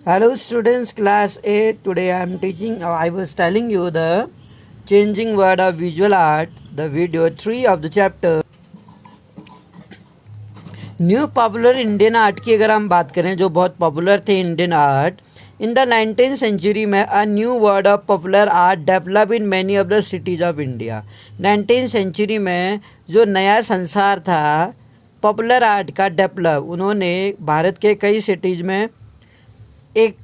Hello students, class 8. Today I was telling you the changing word of visual art, the video 3 of the chapter. New popular Indian art की अगर हम बात करें जो बहुत popular थे Indian art in the 19th century में a new word of popular art develop in many of the cities of India. 19th century में जो नया संसार था पॉपुलर आर्ट का डेवलप, उन्होंने भारत के कई सिटीज़ में एक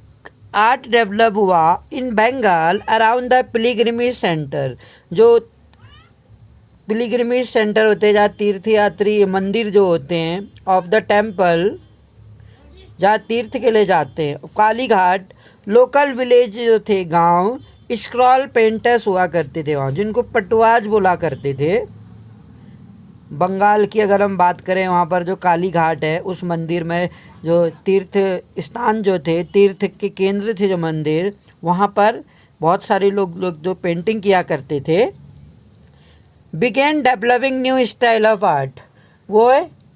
आर्ट डेवलप हुआ in Bengal around the pilgrimage centre. जो पिलग्रिमेज सेंटर होते हैं जहाँ तीर्थयात्री मंदिर जो होते हैं ऑफ द टेम्पल, जहाँ तीर्थ के लिए जाते हैं। काली घाट लोकल विलेज जो थे गांव, स्क्रॉल पेंटर्स हुआ करते थे वहाँ, जिनको पटवाज बोला करते थे। बंगाल की अगर हम बात करें, वहाँ पर जो काली घाट है उस मंदिर में जो तीर्थ स्थान जो थे, तीर्थ के केंद्र थे जो मंदिर, वहाँ पर बहुत सारे लोग जो पेंटिंग किया करते थे। Began developing new style of art, वो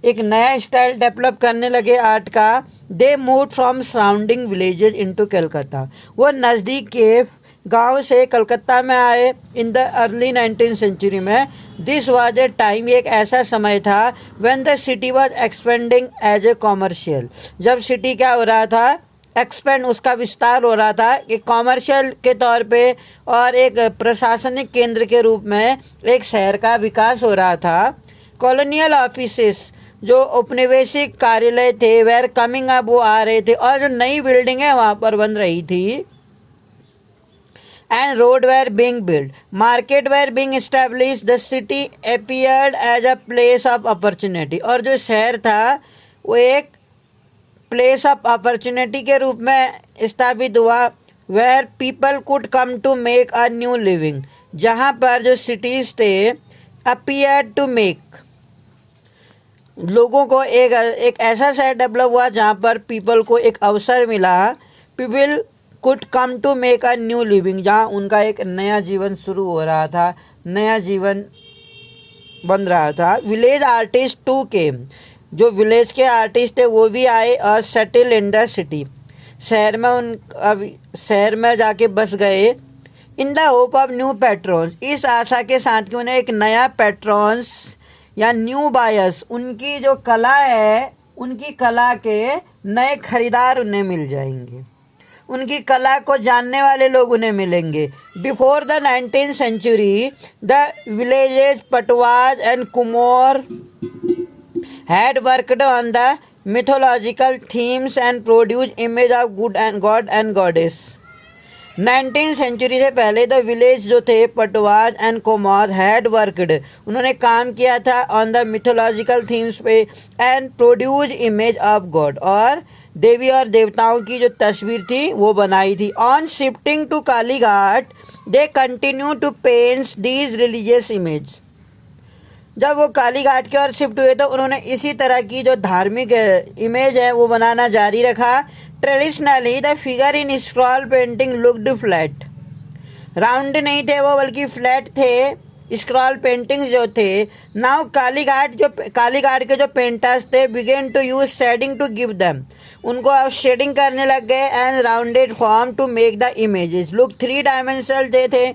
एक नया स्टाइल डेवलप करने लगे आर्ट का। They move from surrounding villages into Calcutta, वो नज़दीक के गांव से कलकत्ता में आए in the early 19th century में। दिस वाज ए टाइम, एक ऐसा समय था when the city was expanding as a commercial, जब सिटी क्या हो रहा था, एक्सपेंड, उसका विस्तार हो रहा था एक कॉमर्शियल के तौर पे और एक प्रशासनिक केंद्र के रूप में एक शहर का विकास हो रहा था। कॉलोनियल ऑफिसेस, जो औपनिवेशिक कार्यालय थे, वेर कमिंग अप, वो आ रहे थे, और जो नई बिल्डिंगें वहाँ पर बन रही थी। And road were being build, market were being established, the city appeared as a place of opportunity, और जो शहर था वो एक प्लेस ऑफ अपॉर्चुनिटी के रूप में स्थापित हुआ। Where people could come to make a new living, जहाँ पर जो सिटीज़ थे अपीयर टू मेक, लोगों को एक ऐसा शहर डेवलप हुआ जहाँ पर पीपल को एक अवसर मिला। People could come to make a new living, जहाँ उनका एक नया जीवन शुरू हो रहा था, नया जीवन बन रहा था। विलेज आर्टिस्ट टू केम, जो विलेज के आर्टिस्ट थे वो भी आए और सेटल इन द सिटी, शहर में जाके बस गए। In the hope of new patrons, इस आशा के साथ कि उन्हें एक नया पैट्रॉन्स या न्यू बायर्स, उनकी जो कला है उनकी कला के नए खरीदार उन्हें मिल जाएंगे, उनकी कला को जानने वाले लोग उन्हें मिलेंगे। Before the 19th century the villages patuas and kumor had worked on the mythological themes and produced image of God and goddess। 19th century से पहले द विलेज जो थे patuas and kumors had worked, उन्होंने काम किया था ऑन द मिथोलॉजिकल थीम्स पे and produce image of god, और देवी और देवताओं की जो तस्वीर थी वो बनाई थी। On shifting to Kalighat they continue to paint these religious image, जब वो काली घाट की ओर शिफ्ट हुए तो उन्होंने इसी तरह की जो धार्मिक इमेज है वो बनाना जारी रखा। Traditionally the figure in scroll painting looked flat, round नहीं थे वो बल्कि फ्लैट थे स्क्रॉल पेंटिंग्स जो थे। नाउ काली घाट के जो पेंटर्स थे begin to use shading to give them, उनको अब शेडिंग करने लग गए and rounded form to make the images look 3 dimensional थे।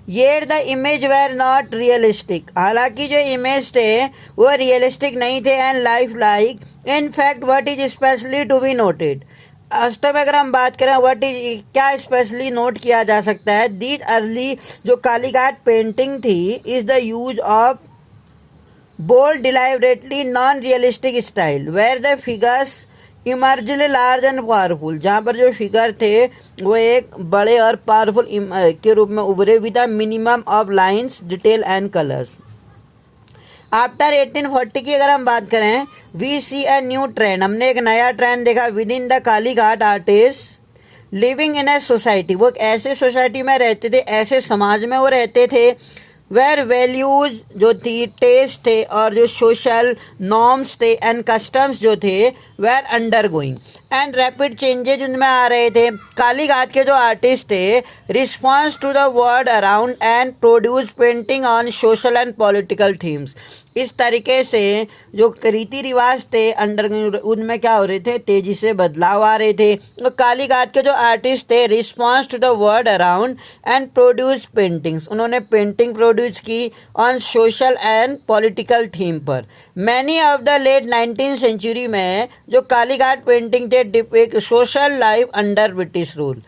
Yet the image were not realistic, हालांकि जो इमेज थे वो रियलिस्टिक नहीं थे and life like. In fact what is specially to be noted, वास्तव में अगर हम बात करें व्हाट इज, क्या स्पेशली नोट किया जा सकता है, दीज अर्ली जो काली घाट पेंटिंग थी is the use of bold deliberately non realistic style where the figures emergently large and powerful, जहाँ पर जो फिगर थे वो एक बड़े और पावरफुल के रूप में उभरे with the minimum of lines detail and colours. After 1840 की अगर हम बात करें, we see a new trend, हमने एक नया ट्रेंड देखा within the Kalighat artist living in a society, वो एक ऐसे सोसाइटी में रहते थे, ऐसे समाज में वो रहते थे वेयर वैल्यूज जो थी, टेस्ट थे और जो सोशल नॉर्म्स थे एंड कस्टम्स जो थे were undergoing and rapid changes उनमें आ रहे थे। काली घाट के जो आर्टिस्ट थे response to the world around and produce painting on social and political themes, इस तरीके से जो रीति रिवाज थे अंडर उनमें क्या हो रहे थे, तेजी से बदलाव आ रहे थे। तो कालीघाट के जो आर्टिस्ट थे response to the world around and produce paintings, उन्होंने पेंटिंग प्रोड्यूस की on social and political theme पर। Many of the late 19th century में जो कालीघाट पेंटिंग थे depict social life under British rule,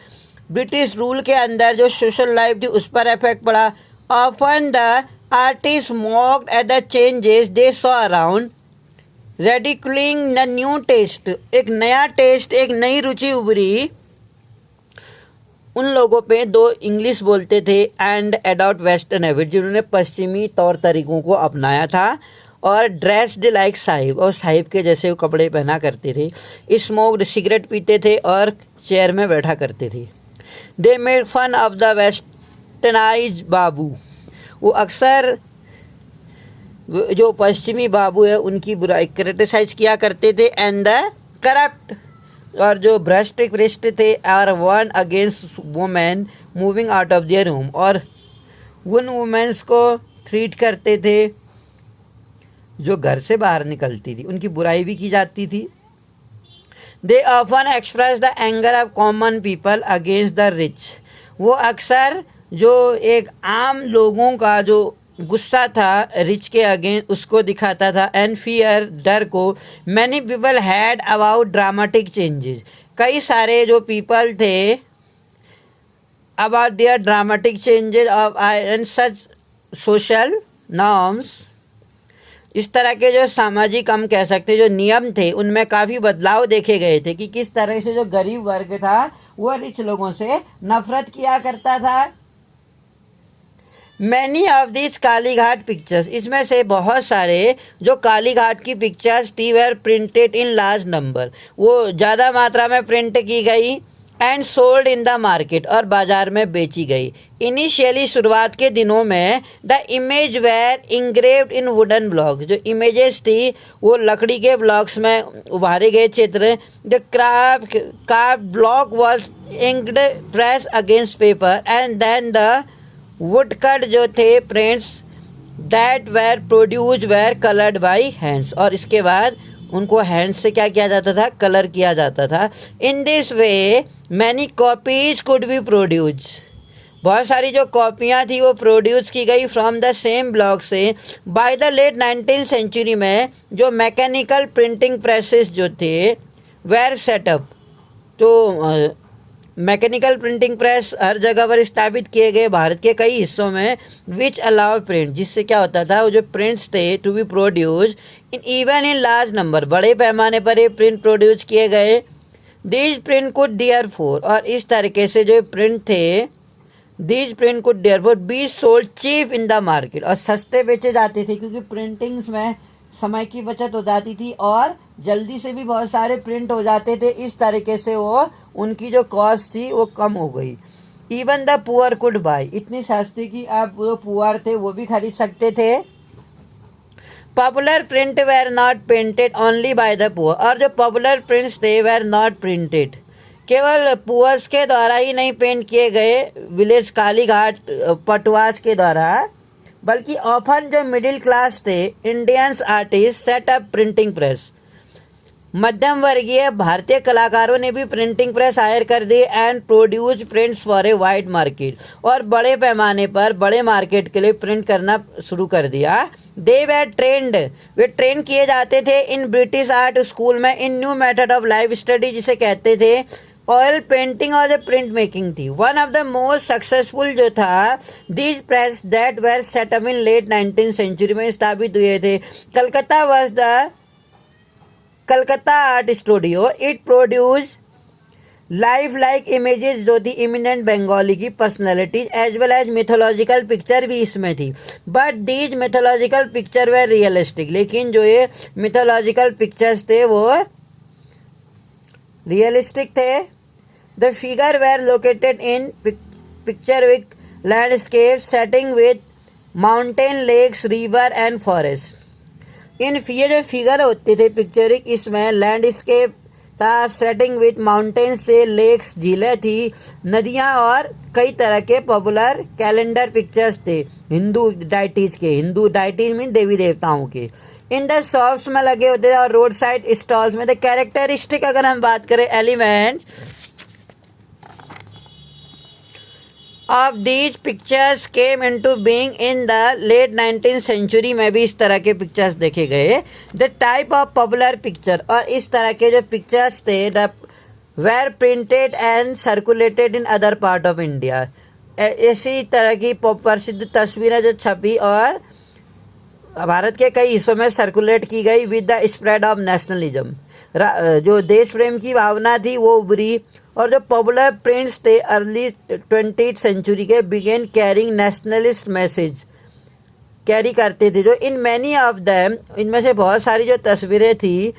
British rule के अंदर जो सोशल लाइफ थी उस पर इफेक्ट पड़ा। Often the artist mocked at the changes they saw around, ridiculing the new taste, एक नया टेस्ट, एक नई रुचि उभरी उन लोगों पे दो इंग्लिश बोलते थे एंड अडॉप्ट वेस्टर्न हैबिट, जिन्होंने पश्चिमी तौर तरीकों को अपनाया था और ड्रेस्ड लाइक साहिब, और साहिब के जैसे वो कपड़े पहना करते थे, स्मोक्ड सिगरेट पीते थे और चेयर में बैठा करते थे। They made fun of the westernise babu, वो अक्सर जो पश्चिमी बाबू है उनकी बुराई क्रिटिसाइज किया करते थे। एंड द करप्ट, और जो भ्रष्ट भ्रष्ट थे, are one against women moving out of their home, और उन वुमेन्स को ट्रीट करते थे जो घर से बाहर निकलती थी, उनकी बुराई भी की जाती थी। They often express the anger of common people against the rich, वो अक्सर जो एक आम लोगों का जो गुस्सा था रिच के अगेंस्ट उसको दिखाता था। एंड फियर, डर को many people had about dramatic changes, कई सारे जो पीपल थे about their dramatic changes of and such social norms, इस तरह के जो सामाजिक हम कह सकते जो नियम थे उनमें काफ़ी बदलाव देखे गए थे कि किस तरह से जो गरीब वर्ग था वो रिच लोगों से नफरत किया करता था। Many of this Kalighat pictures, इसमें से बहुत सारे जो कालीघाट की पिक्चर्स थी वर प्रिंटेड इन लार्ज नंबर, वो ज़्यादा मात्रा में प्रिंट की गई and sold in the market, और बाज़ार में बेची गई। इनिशियली शुरुआत के दिनों में the image were engraved in wooden blocks, जो इमेजेस थी वो लकड़ी के ब्लॉक्स में उभारे गए चित्र। The carved block was inked press against paper and then the woodcut जो थे prints that were produced were coloured by hands, और इसके बाद उनको हैंड से क्या किया जाता था, कलर किया जाता था। In this way many copies could be produce, बहुत सारी जो कॉपियाँ थी वो प्रोड्यूस की गई फ्रॉम द सेम ब्लॉक से। By the late 19th century में जो मैकेनिकल प्रिंटिंग प्रेसेस जो थे वेर सेटअप, तो मैकेनिकल प्रिंटिंग प्रेस हर जगह पर स्थापित किए गए भारत के कई हिस्सों में, विच अलाउ प्रिंट, जिससे क्या होता था वो जो प्रिंट्स थे to be produce in even in large number, बड़े पैमाने पर ये प्रिंट प्रोड्यूस किए गए। दीज प्रिंट कुड देयरफॉर, और इस तरीके से जो प्रिंट थे these print could therefore be sold cheap in the market, और सस्ते बेचे जाते थे क्योंकि प्रिंटिंग्स में समय की बचत हो जाती थी और जल्दी से भी बहुत सारे प्रिंट हो जाते थे। इस तरीके से वो उनकी जो कॉस्ट थी वो कम हो गई। Even the poor could bye, इतनी सस्ती कि आप जो पुअर थे वो भी खरीद सकते थे। Popular print were not printed only by the poor, और जो पॉपुलर प्रिंट्स थे वेर नॉट प्रिंटेड, केवल पुअर्स के द्वारा ही नहीं पेंट किए गए विलेज कालीघाट पटवास के द्वारा, बल्कि ऑफन जो मिडिल क्लास थे Indians artist set up printing press, मध्यम वर्गीय भारतीय कलाकारों ने भी प्रिंटिंग प्रेस हायर कर दी and produce prints for a wide market, और बड़े पैमाने पर बड़े मार्केट के लिए प्रिंट करना शुरू कर दिया। दे वे ट्रेंड, वे ट्रेन किए जाते थे इन ब्रिटिश आर्ट स्कूल में in new method of life study, जिसे कहते थे ऑयल पेंटिंग और जो प्रिंट मेकिंग थी। One of the most successful जो था these press that were set up in late 19th century में स्थापित हुए थे। Calcutta was the Calcutta art studio, it produce life like images जो थी इमिनेंट बंगाली की personalities as well as mythological picture भी इसमें थी। But these mythological picture way realistic, लेकिन जो ये मिथोलॉजिकल पिक्चर्स थे वो रियलिस्टिक थे। The figure were located in picture with landscape setting with mountain, lakes, river and forest. In ये जो फिगर होते थे पिक्चरिक, इसमें लैंडस्केप था। सेटिंग विथ माउंटेन्स थे, लेक्स झीलें थी, नदियाँ और कई तरह के पॉपुलर कैलेंडर पिक्चर्स थे हिंदू डाइटीज के। हिंदू डाइटीज मीन देवी देवताओं के। इन द शॉप्स में लगे होते थे और रोड साइड स्टॉल्स में थे। कैरेक्टरिस्टिक अगर हम बात करें elements of these pictures came into being in the late 19th century में भी इस तरह के पिक्चर्स देखे गए। The type of popular picture, और इस तरह के जो पिक्चर्स थे they were printed and circulated in other part of India. इसी तरह की प्रसिद्ध तस्वीरें जो छपी और भारत के कई हिस्सों में सर्कुलेट की गई। With the spread of nationalism, जो देश प्रेम की भावना थी वो उभरी। और जो पॉपुलर प्रिंट्स थे अर्ली 20th सेंचुरी के began carrying nationalist message, carry करते थे। जो इन मैनी ऑफ देम, इनमें से बहुत सारी जो तस्वीरें थी,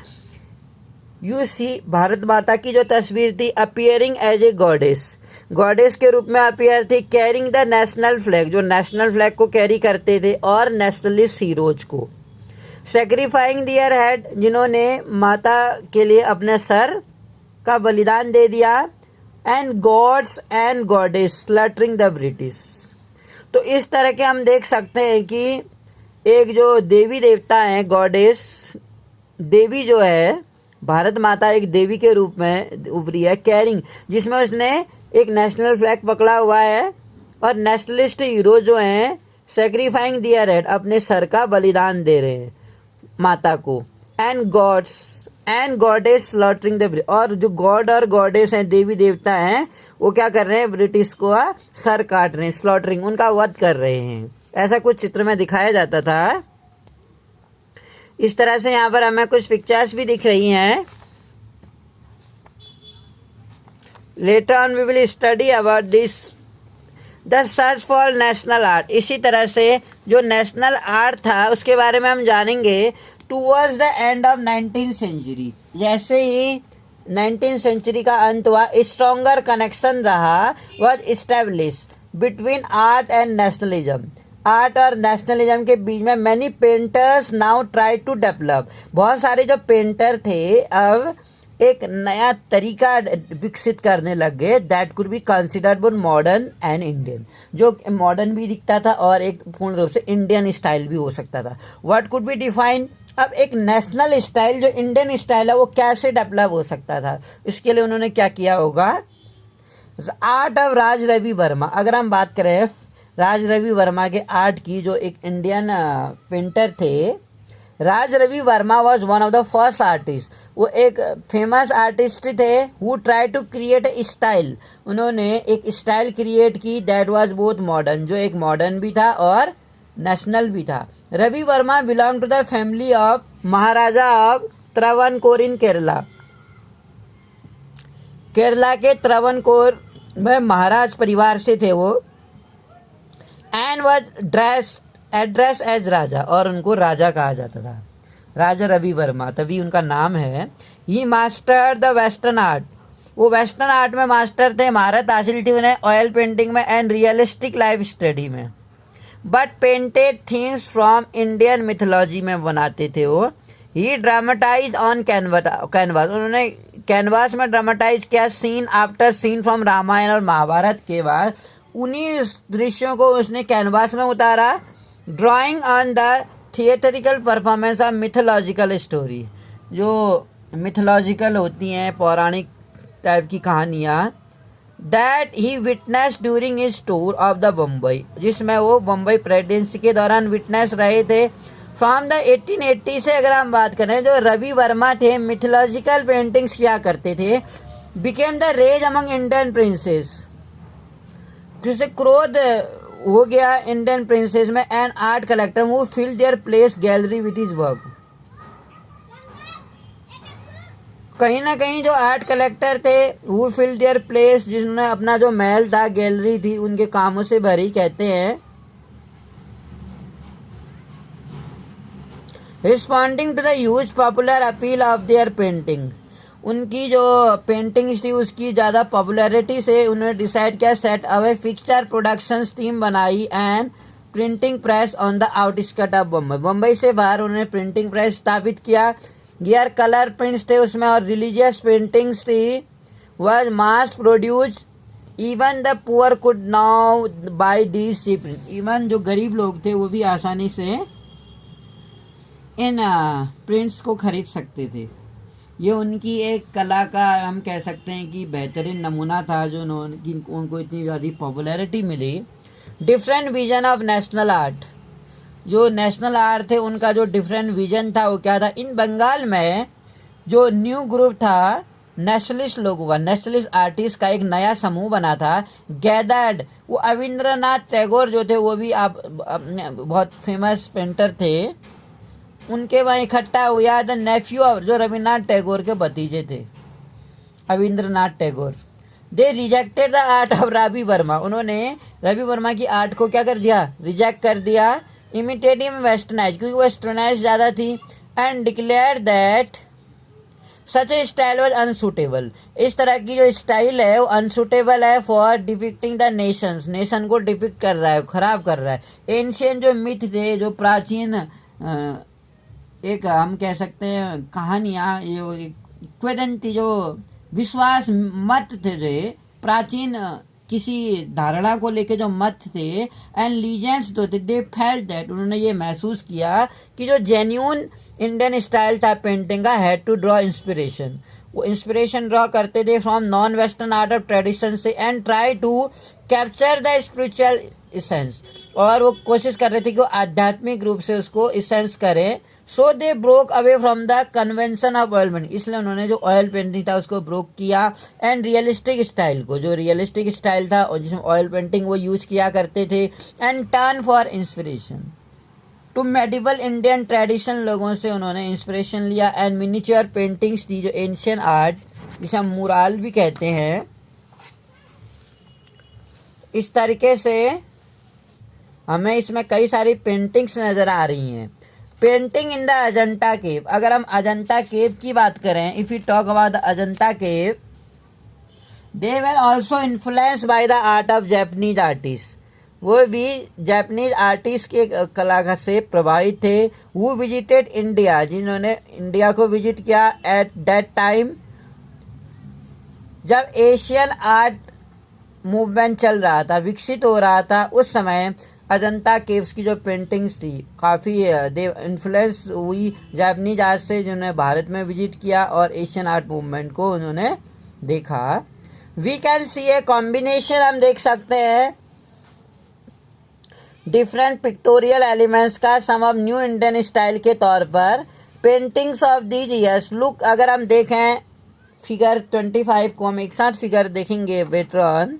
यू सी भारत माता की जो तस्वीर थी अपीयरिंग एज ए गॉडेस के रूप में अपीयर थी। कैरिंग द नेशनल फ्लैग, जो नेशनल फ्लैग को कैरी करते थे, और नेशनलिस्ट हीरोज को। सेक्रीफाइंग दियर हेड, जिन्होंने माता के लिए अपने सर का बलिदान दे दिया। And gods and goddess slaughtering the British. तो इस तरह के हम देख सकते हैं कि एक जो देवी देवता हैं गॉडेस, देवी जो है भारत माता एक देवी के रूप में उभरी है। कैरिंग, जिसमें उसने एक नेशनल फ्लैग पकड़ा हुआ है। और नेशनलिस्ट हीरो जो हैं सेक्रीफाइंग दियर हेड, अपने सर का बलिदान दे रहे हैं माता को। And gods and goddess slaughtering the, और जो गॉड और गॉडेस हैं देवी देवता हैं वो क्या कर रहे हैं, ब्रिटिश को सर काट रहे हैं, स्लॉटरिंग, उनका वध कर रहे हैं। ऐसा कुछ चित्र में दिखाया जाता था। इस तरह से यहाँ पर हमें कुछ पिक्चर्स भी दिख रही हैं। Later on we will study about this the search for national art. इसी तरह से जो नेशनल आर्ट था उसके बारे में हम जानेंगे। Towards the end of 19th century, जैसे ही 19th सेंचुरी का अंत हुआ, स्ट्रॉन्गर कनेक्शन रहा was establish between art and nationalism. Art और नेशनलिज्म के बीच में many painters now try to develop, बहुत सारे जो पेंटर थे अब एक नया तरीका विकसित करने लग गए। That could be considered both modern and Indian, जो मॉडर्न भी दिखता था और एक पूर्ण रूप से इंडियन स्टाइल भी हो सकता था। व्हाट कुड बी डिफाइन, अब एक नेशनल स्टाइल जो इंडियन स्टाइल है वो कैसे डेवलप हो सकता था, इसके लिए उन्होंने क्या किया होगा। आर्ट ऑफ राज रवि वर्मा, अगर हम बात करें राज रवि वर्मा के आर्ट की, जो एक इंडियन पेंटर थे, Raj Ravi Varma was one of the first artist. वो एक फेमस आर्टिस्ट थे who try to create a style, उन्होंने एक स्टाइल क्रिएट की दैट वाज बोथ मॉडर्न, जो एक मॉडर्न भी था और नेशनल भी था। Ravi Varma belong to the family of Maharaja of Travancore in Kerala. Kerala के त्रावणकोर में महाराज परिवार से थे वो। And was address as Raja, और उनको राजा कहा जाता था, राजा रवि वर्मा, तभी उनका नाम है। He master the western art, वो वेस्टर्न आर्ट में मास्टर थे। महारत हासिल थी उन्हें ऑयल पेंटिंग में एंड रियलिस्टिक लाइफ स्टडी में। But painted themes from Indian mythology में बनाते थे वो। ही ड्रामेटाइज ऑन कैनवास, उन्होंने कैनवास में ड्रामेटाइज किया scene after scene from Ramayana और महाभारत के बाद उन्हीं दृश्यों को उसने कैनवास में उतारा। Drawing on the theatrical performance of mythological story, जो मिथोलॉजिकल होती हैं पौराणिक टाइप की कहानियाँ, that he witness during his tour of the Bombay, जिसमें वो बम्बई प्रेसिडेंसी के दौरान विटनेस रहे थे। फ्रॉम द 1880 से अगर हम बात करें, जो रवि वर्मा थे मिथोलॉजिकल पेंटिंग्स किया करते थे। Became the rage among Indian princes, जिससे क्रोध हो गया इंडियन प्रिंसेस में। And art collector who fill their place gallery with his work, कहीं ना कहीं जो आर्ट कलेक्टर थे वो फिल देयर प्लेस, जिन्होंने अपना जो महल था गैलरी थी उनके कामों से भरी, कहते हैं। Responding to the huge popular appeal of their painting, उनकी जो पेंटिंग्स थी उसकी ज़्यादा पॉपुलैरिटी से उन्होंने डिसाइड किया set away picture production team बनाई and printing press on the outskirt of Bombay. Bombay से बाहर उन्होंने प्रिंटिंग प्रेस स्थापित किया। गियर कलर प्रिंट्स थे उसमें और रिलीजियस पेंटिंग्स थी, was mass produce. Even the poor could now buy these cheap. Even जो गरीब लोग थे वो भी आसानी से इन प्रिंट्स को खरीद सकते थे। ये उनकी एक कला का हम कह सकते हैं कि बेहतरीन नमूना था जो उनको इतनी ज़्यादा पॉपुलैरिटी मिली। Different vision of national art, जो नेशनल आर्ट थे उनका जो डिफरेंट विजन था वो क्या था। इन बंगाल में जो न्यू ग्रुप था नेशनलिस्ट लोगों का, नेशनलिस्ट आर्टिस्ट का एक नया समूह बना था, गैदर्ड। वो रविंद्रनाथ टैगोर जो थे वो भी आप बहुत फेमस पेंटर थे, उनके वहाँ इकट्ठा हुआ। द नेफ्यू ऑफ, जो रविन्द्रनाथ टैगोर के भतीजे थे Rabindranath Tagore. They rejected the art of Ravi Varma, उन्होंने रवि वर्मा की आर्ट को क्या कर दिया, रिजेक्ट कर दिया। इमिटेटिव वेस्टर्नाइज, क्योंकि वेस्टर्नाइज ज़्यादा थी। And declare that such A style was unsuitable, इस तरह की जो स्टाइल है वो अनसूटेबल है for depicting the Nations, nation को डिपिक्ट कर रहा है, खराब कर रहा है। एंशियन जो मिथ थे, जो प्राचीन एक हम कह सकते हैं कहानियाँ, ये किंवदंती, जो विश्वास मत थे, जो प्राचीन किसी धारणा को लेके जो मत थे, एंड लीजेंड्स जो थे, दे फेल्ट दैट, उन्होंने ये महसूस किया कि जो जेन्यून इंडियन स्टाइल था पेंटिंग का, हैड टू ड्रॉ इंस्पिरेशन, वो इंस्पिरेशन ड्रॉ करते थे from non western art of tradition से, and try to capture the spiritual essence, और वो कोशिश कर रहे थे कि वो आध्यात्मिक रूप से उसको इसेंस करें। So they broke away from the convention of oil painting, इसलिए उन्होंने जो ऑयल पेंटिंग था उसको ब्रोक किया। एंड रियलिस्टिक स्टाइल को, जो रियलिस्टिक स्टाइल था और जिसमें ऑयल पेंटिंग वो यूज़ किया करते थे। And turn for inspiration to medieval Indian tradition, लोगों से उन्होंने इंस्पिरेशन लिया। एंड मिनिचर पेंटिंग्स थी, जो एंशियन आर्ट जिसे हम मुराल भी कहते हैं। इस तरीके से हमें इसमें कई सारी पेंटिंग्स नज़र आ रही हैं। पेंटिंग इन द अजंता केव, अगर हम अजंता केव की बात करें, if you talk about the Ajanta cave, they were also influence by the art of Japanese artist, वो भी जापानीज आर्टिस्ट के कला से प्रभावित थे। वो विजिटेड इंडिया, जिन्होंने इंडिया को विजिट किया एट दैट टाइम जब एशियन आर्ट मूवमेंट चल रहा था, विकसित हो रहा था, उस समय अजंता केव्स की जो पेंटिंग्स थी काफ़ी इन्फ्लुएंस हुई जापानीज आर्ट से, जिन्होंने भारत में विजिट किया और एशियन आर्ट मूवमेंट को उन्होंने देखा। We can see a combination, हम देख सकते हैं डिफरेंट पिक्टोरियल एलिमेंट्स का, some of new Indian style के तौर पर। Paintings of these years look, अगर हम देखें फिगर 25 को हम एक साथ फिगर देखेंगे वेटरन,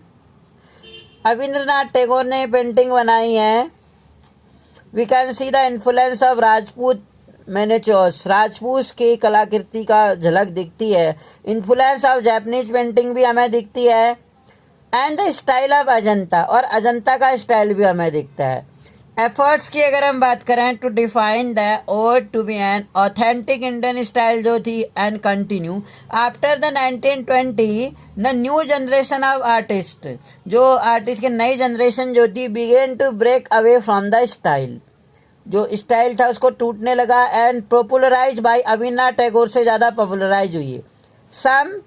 रविंद्रनाथ टैगोर ने पेंटिंग बनाई है। We can see the influence of Rajput miniatures, Rajput की कलाकृति का झलक दिखती है। इन्फ्लुएंस ऑफ जापानीज पेंटिंग भी हमें दिखती है। And the style of Ajanta, और अजंता का स्टाइल भी हमें दिखता है। एफर्ट्स की अगर हम बात करें to define the ode to be an authentic Indian style जो थी, and continue after the 1920 the new generation of artist, जो आर्टिस्ट की नई जनरेशन जो थी, began to break away from the style, जो स्टाइल था उसको टूटने लगा। And popularise by Rabindranath Tagore से ज़्यादा पॉपुलराइज हुई है। सम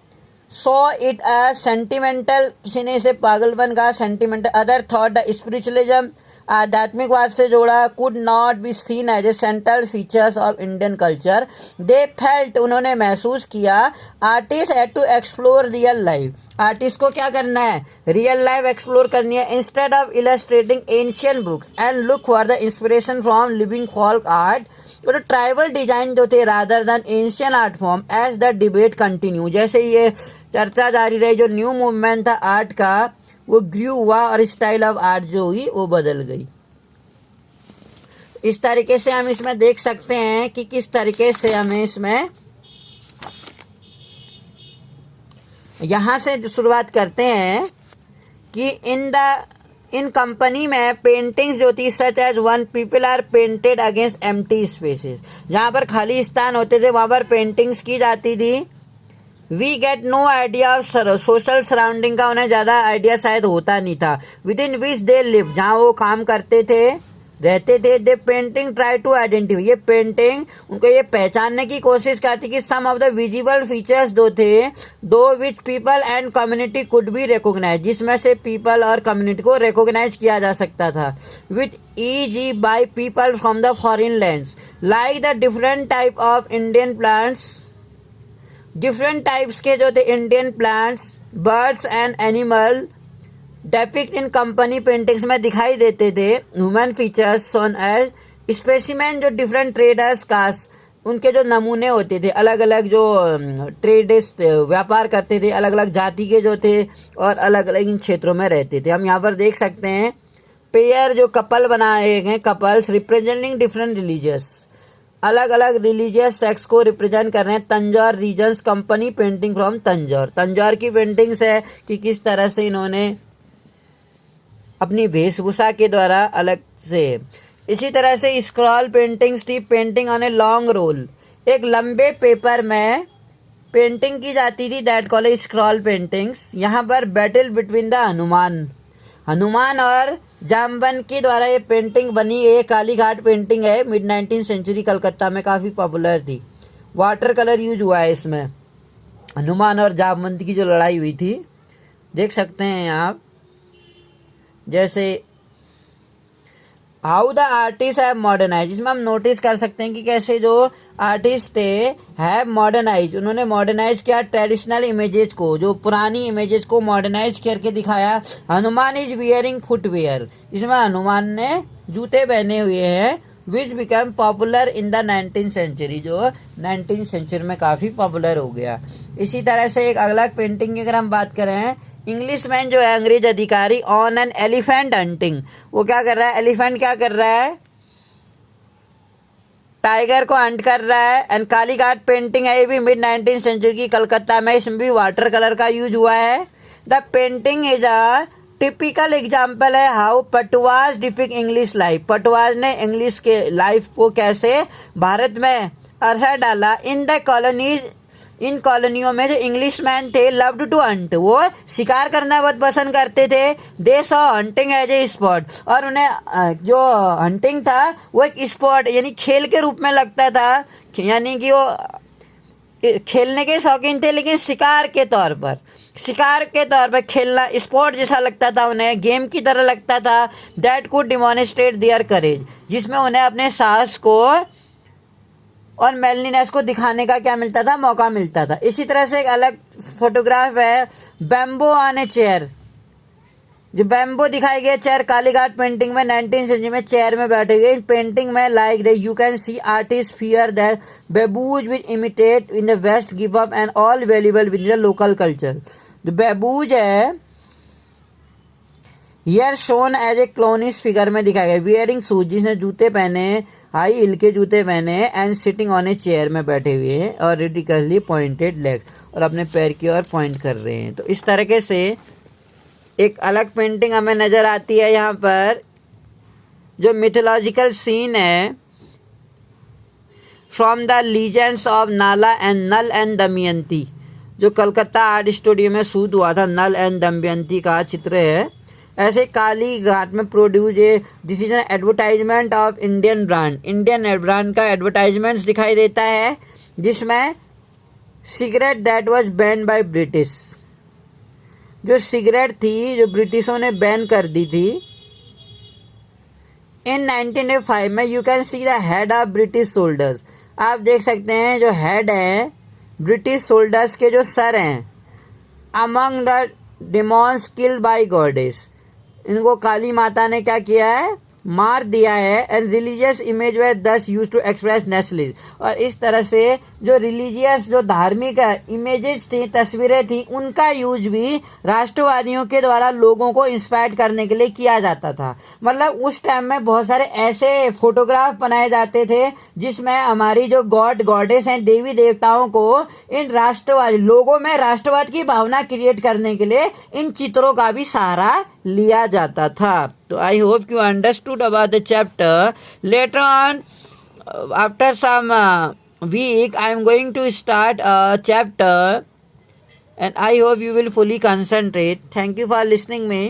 सो इट अ सेंटिमेंटल, किसी ने इसे पागलपन कहा, sentimental. Other thought the spiritualism, आध्यात्मिकवाद से जोड़ा। Could not be seen as a central features of Indian culture. They felt, उन्होंने महसूस किया, artist had to explore real life, artist को क्या करना है, रियल लाइफ एक्सप्लोर करनी है। Instead of illustrating ancient books and look for the inspiration from living folk art, तो ट्राइबल डिजाइन जो थे rather than ancient art form. As the debate continue, जैसे ये चर्चा जारी रही, जो न्यू मूवमेंट था आर्ट का वो ग्रू हुआ और स्टाइल ऑफ आर्ट जो हुई वो बदल गई। इस तरीके से हम इसमें देख सकते हैं कि किस तरीके से हमें इसमें यहाँ से शुरुआत करते हैं कि इन कंपनी में पेंटिंग्स जो थी such as one people are painted against empty spaces, जहाँ पर खाली स्थान होते थे वहाँ पर पेंटिंग्स की जाती थी। We get no idea of social surrounding का, उन्हें ज़्यादा आइडिया शायद होता नहीं था। With in which they live, जहाँ वो काम करते थे, रहते थे। They painting try to identify, ये पेंटिंग उनको ये पहचानने की कोशिश करती कि some of the visible features दो थे, through which people and community could be recognise, जिसमें से पीपल और कम्युनिटी को रिकॉग्नाइज किया जा सकता था with easy by people from the foreign lands, like the different type of Indian plants, different types के जो थे Indian plants, birds and animal depict in company paintings में दिखाई देते थे। Human features soon as specimen, जो different traders cast, उनके जो नमूने होते थे, अलग अलग जो ट्रेडर्स व्यापार करते थे, अलग अलग जाति के जो थे और अलग अलग इन क्षेत्रों में रहते थे। हम यहाँ पर देख सकते हैं पेयर जो कपल बनाए गए, कपल्स रिप्रेजेंटिंग डिफरेंट रिलीजियस, अलग अलग रिलीजियस सेक्स को रिप्रेजेंट कर रहे हैं। Tanjore regions company painting from Tanjore, Tanjore की पेंटिंग्स है कि किस तरह से इन्होंने अपनी वेशभूषा के द्वारा अलग से। इसी तरह से स्क्रॉल पेंटिंग्स थी, painting on a long roll, एक लंबे पेपर में पेंटिंग की जाती थी, दैट कॉल्ड स्क्रॉल पेंटिंग्स। यहाँ पर बैटल बिटवीन द हनुमान और जामवन के द्वारा ये पेंटिंग बनी है। कालीघाट पेंटिंग है, मिड 19th सेंचुरी कलकत्ता में काफ़ी पॉपुलर थी। वाटर कलर यूज हुआ है इसमें। हनुमान और जामवंत की जो लड़ाई हुई थी देख सकते हैं आप, जैसे how the artist have modernise, इसमें हम नोटिस कर सकते हैं कि कैसे जो आर्टिस्ट थे हैव मॉडर्नाइज, उन्होंने मॉडर्नाइज किया ट्रेडिशनल इमेजेस को, जो पुरानी इमेजेस को मॉडर्नाइज करके दिखाया। हनुमान इज वियरिंग फुटवेयर, इसमें हनुमान ने जूते पहने हुए हैं, which become popular in the 19th century, जो 19th सेंचुरी में काफ़ी पॉपुलर हो गया। इसी तरह से एक अगला पेंटिंग की अगर हम बात करें, इंग्लिश मैन जो है अंग्रेज अधिकारी ऑन एन एलिफेंट हंटिंग, वो क्या कर रहा है, एलिफेंट क्या कर रहा है, टाइगर को हंट कर रहा है। एंड कालीघाट पेंटिंग है, ये भी मिड 19th सेंचुरी की कलकत्ता में, इसमें भी वाटर कलर का यूज हुआ है। The painting is a typical example है हाउ पटवाज डिपिक्ट इंग्लिश लाइफ, पटवाज ने इंग्लिश के लाइफ को कैसे भारत में असर डाला। इन द कॉलोनीज, इन कॉलोनियों में जो Englishmen loved to hunt हंट, वो शिकार करना बहुत पसंद करते थे। They saw hunting as a sport, और उन्हें जो हंटिंग था वो एक स्पोर्ट यानी खेल के रूप में लगता था, यानी कि वो खेलने के शौकीन थे लेकिन शिकार के तौर पर खेलना स्पोर्ट जैसा लगता था उन्हें, गेम की तरह लगता था। दैट कुड डिमॉन्स्ट्रेट देयर करेज, जिसमें उन्हें अपने साहस को और मैनलीनेस को दिखाने का क्या मिलता था, मौका मिलता था। इसी तरह से एक अलग फोटोग्राफ है बैम्बो ऑन ए चेयर, जो बैम्बो दिखाई गया चेयर कालीघाट पेंटिंग में 19th सेंचुरी में चेयर में बैठे हुए। इन पेंटिंग में like the you can see artist fear that babus which imitate in the west give up and all valuable with the local culture. जो बेबूज है here shown as a clownish figure में दिखाया गया, वियरिंग शूज, जिसने जूते पहने, high heel के जूते पहने, and sitting on a chair में बैठे हुए हैं, और रेडिकली पॉइंटेड लेग, और अपने पैर की ओर पॉइंट कर रहे हैं। तो इस तरीके से एक अलग पेंटिंग हमें नज़र आती है यहाँ पर, जो मिथोलॉजिकल सीन है फ्रॉम द लीजेंड्स ऑफ नाला एंड नल एंड दमयंती, जो कलकत्ता आर्ट स्टूडियो में शूट हुआ था, नल एंड दमयंती का चित्र है। ऐसे कालीघाट में produce a this is an advertisement of Indian brand, Indian brand का एडवर्टाइजमेंट्स दिखाई देता है, जिसमें cigarette that was ban by British, जो सिगरेट थी जो ब्रिटिशों ने बैन कर दी थी। इन 1905 में you can see the head of British soldiers, आप देख सकते हैं जो हेड है ब्रिटिश सोल्जर्स के जो सर हैं, among the demons killed by goddess, इनको काली माता ने क्या किया है, मार दिया है। एंड रिलीजियस इमेज वे दस यूज टू एक्सप्रेस नेशनलिज्म, और इस तरह से जो रिलीजियस जो धार्मिक इमेजेस थी, तस्वीरें थी, उनका यूज भी राष्ट्रवादियों के द्वारा लोगों को इंस्पायर करने के लिए किया जाता था। मतलब उस टाइम में बहुत सारे ऐसे फोटोग्राफ बनाए जाते थे जिसमें हमारी जो गॉड गॉडेस हैं, देवी देवताओं को इन राष्ट्रवादी लोगों में राष्ट्रवाद की भावना क्रिएट करने के लिए इन चित्रों का भी सहारा लिया जाता था। तो I hope you understood about the chapter. Later on after some week I am going to start a chapter and I hope you will fully concentrate. Thank you for listening me.